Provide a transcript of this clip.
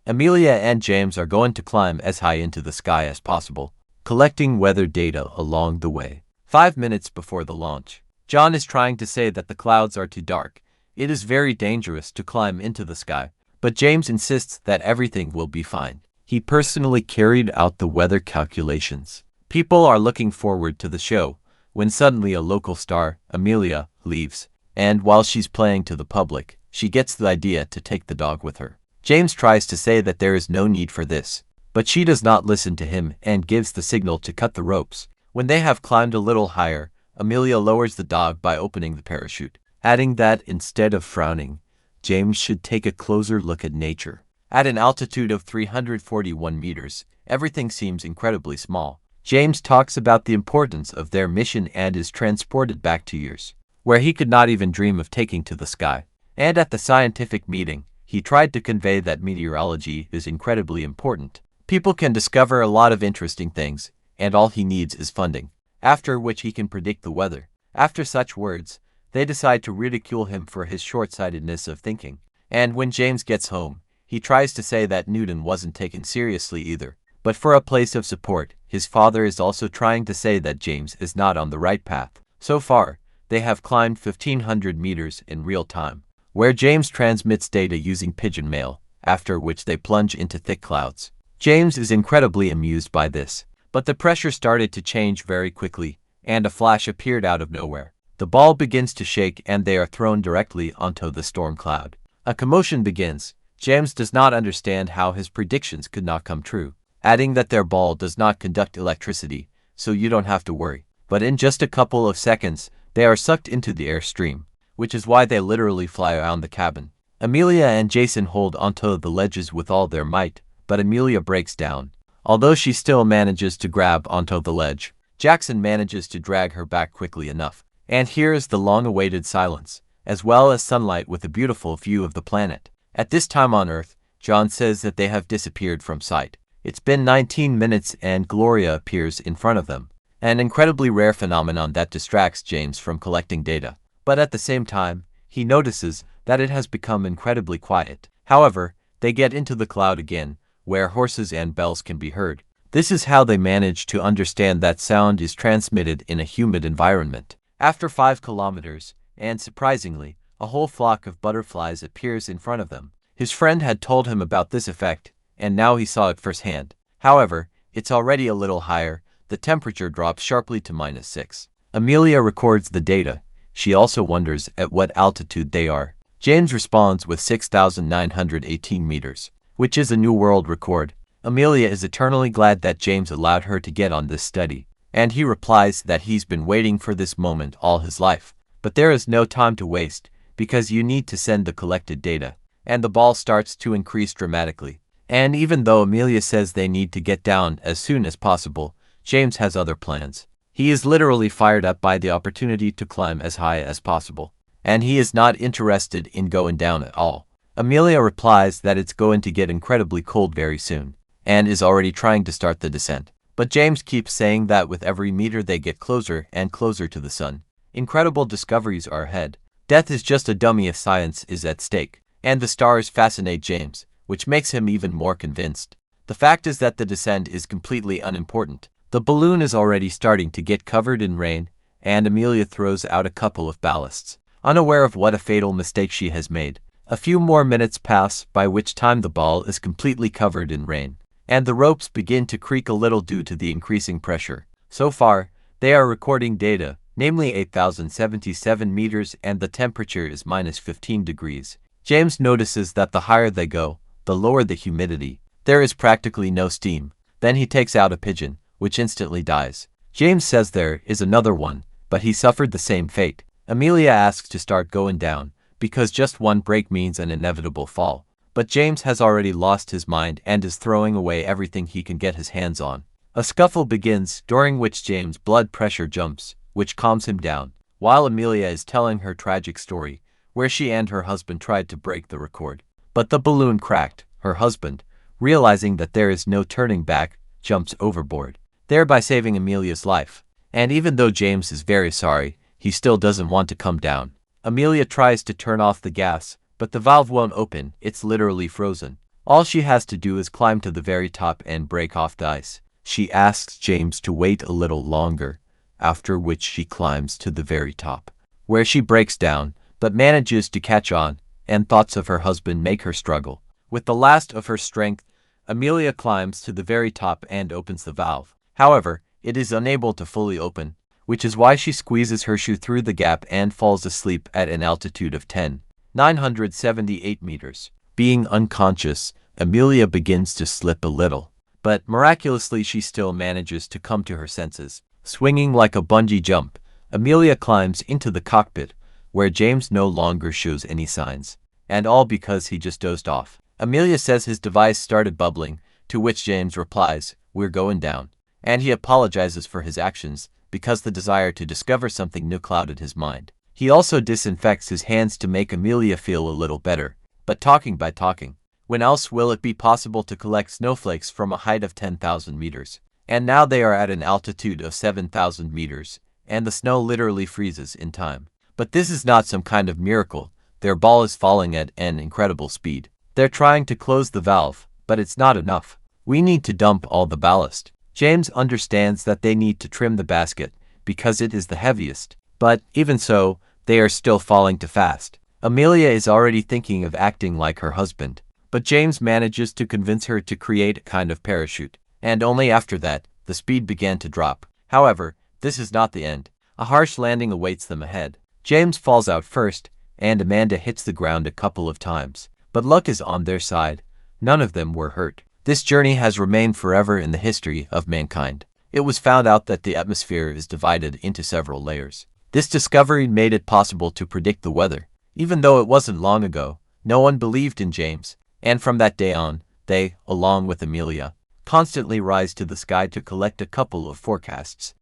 Amelia and James are going to climb as high into the sky as possible, collecting weather data along the way. 5 minutes before the launch, John is trying to say that the clouds are too dark. It is very dangerous to climb into the sky, but James insists that everything will be fine. He personally carried out the weather calculations. People are looking forward to the show, when suddenly a local star, Amelia, leaves, and while she's playing to the public, she gets the idea to take the dog with her. James tries to say that there is no need for this, but she does not listen to him and gives the signal to cut the ropes. When they have climbed a little higher, Amelia lowers the dog by opening the parachute, adding that instead of frowning, James should take a closer look at nature. At an altitude of 341 meters, everything seems incredibly small. James talks about the importance of their mission and is transported back to years, where he could not even dream of taking to the sky. And at the scientific meeting, he tried to convey that meteorology is incredibly important. People can discover a lot of interesting things, and all he needs is funding, after which he can predict the weather. After such words, they decide to ridicule him for his short-sightedness of thinking. And when James gets home, he tries to say that Newton wasn't taken seriously either. But for a place of support, his father is also trying to say that James is not on the right path. So far, they have climbed 1,500 meters in real time, where James transmits data using pigeon mail, after which they plunge into thick clouds. James is incredibly amused by this, but the pressure started to change very quickly, and a flash appeared out of nowhere. The ball begins to shake and they are thrown directly onto the storm cloud. A commotion begins. James does not understand how his predictions could not come true, adding that their ball does not conduct electricity, so you don't have to worry. But in just a couple of seconds, they are sucked into the airstream, which is why they literally fly around the cabin. Amelia and Jason hold onto the ledges with all their might, but Amelia breaks down. Although she still manages to grab onto the ledge, Jackson manages to drag her back quickly enough. And here is the long-awaited silence, as well as sunlight with a beautiful view of the planet. At this time on Earth, John says that they have disappeared from sight. It's been 19 minutes and Gloria appears in front of them, an incredibly rare phenomenon that distracts James from collecting data. But at the same time, he notices that it has become incredibly quiet. However, they get into the cloud again, where horses and bells can be heard. This is how they manage to understand that sound is transmitted in a humid environment. After 5 kilometers, and surprisingly, a whole flock of butterflies appears in front of them. His friend had told him about this effect, and now he saw it firsthand. However, it's already a little higher. The temperature drops sharply to -6. Amelia records the data. She also wonders at what altitude they are. James responds with 6,918 meters, which is a new world record. Amelia is eternally glad that James allowed her to get on this study, and he replies that he's been waiting for this moment all his life. But there is no time to waste, because you need to send the collected data, and the ball starts to increase dramatically. And even though Amelia says they need to get down as soon as possible, James has other plans. He is literally fired up by the opportunity to climb as high as possible, and he is not interested in going down at all. Amelia replies that it's going to get incredibly cold very soon, and is already trying to start the descent. But James keeps saying that with every meter they get closer and closer to the sun. Incredible discoveries are ahead. Death is just a dummy if science is at stake, and the stars fascinate James, which makes him even more convinced. The fact is that the descent is completely unimportant. The balloon is already starting to get covered in rain, and Amelia throws out a couple of ballasts, unaware of what a fatal mistake she has made. A few more minutes pass, by which time the ball is completely covered in rain, and the ropes begin to creak a little due to the increasing pressure. So far, they are recording data, namely 8,077 meters, and the temperature is -15 degrees. James notices that the higher they go, the lower the humidity. There is practically no steam. Then he takes out a pigeon, which instantly dies. James says there is another one, but he suffered the same fate. Amelia asks to start going down, because just one break means an inevitable fall. But James has already lost his mind and is throwing away everything he can get his hands on. A scuffle begins, during which James' blood pressure jumps, which calms him down, while Amelia is telling her tragic story, where she and her husband tried to break the record. But the balloon cracked. Her husband, realizing that there is no turning back, jumps overboard, thereby saving Amelia's life. And even though James is very sorry, he still doesn't want to come down. Amelia tries to turn off the gas, but the valve won't open. It's literally frozen. All she has to do is climb to the very top and break off the ice. She asks James to wait a little longer, after which she climbs to the very top, where she breaks down, but manages to catch on, and thoughts of her husband make her struggle. With the last of her strength, Amelia climbs to the very top and opens the valve. However, it is unable to fully open, which is why she squeezes her shoe through the gap and falls asleep at an altitude of 10,978 meters. Being unconscious, Amelia begins to slip a little, but miraculously she still manages to come to her senses. Swinging like a bungee jump, Amelia climbs into the cockpit, where James no longer shows any signs, and all because he just dozed off. Amelia says his device started bubbling, to which James replies, "We're going down," and he apologizes for his actions because the desire to discover something new clouded his mind. He also disinfects his hands to make Amelia feel a little better, but talking by talking. When else will it be possible to collect snowflakes from a height of 10,000 meters? And now they are at an altitude of 7,000 meters, and the snow literally freezes in time. But this is not some kind of miracle. Their ball is falling at an incredible speed. They're trying to close the valve, but it's not enough. We need to dump all the ballast. James understands that they need to trim the basket because it is the heaviest, but even so, they are still falling too fast. Amelia is already thinking of acting like her husband, but James manages to convince her to create a kind of parachute, and only after that, the speed began to drop. However, this is not the end. A harsh landing awaits them ahead. James falls out first, and Amanda hits the ground a couple of times, but luck is on their side. None of them were hurt. This journey has remained forever in the history of mankind. It was found out that the atmosphere is divided into several layers. This discovery made it possible to predict the weather. Even though it wasn't long ago, no one believed in James, and from that day on, they, along with Amelia, constantly rise to the sky to collect a couple of forecasts.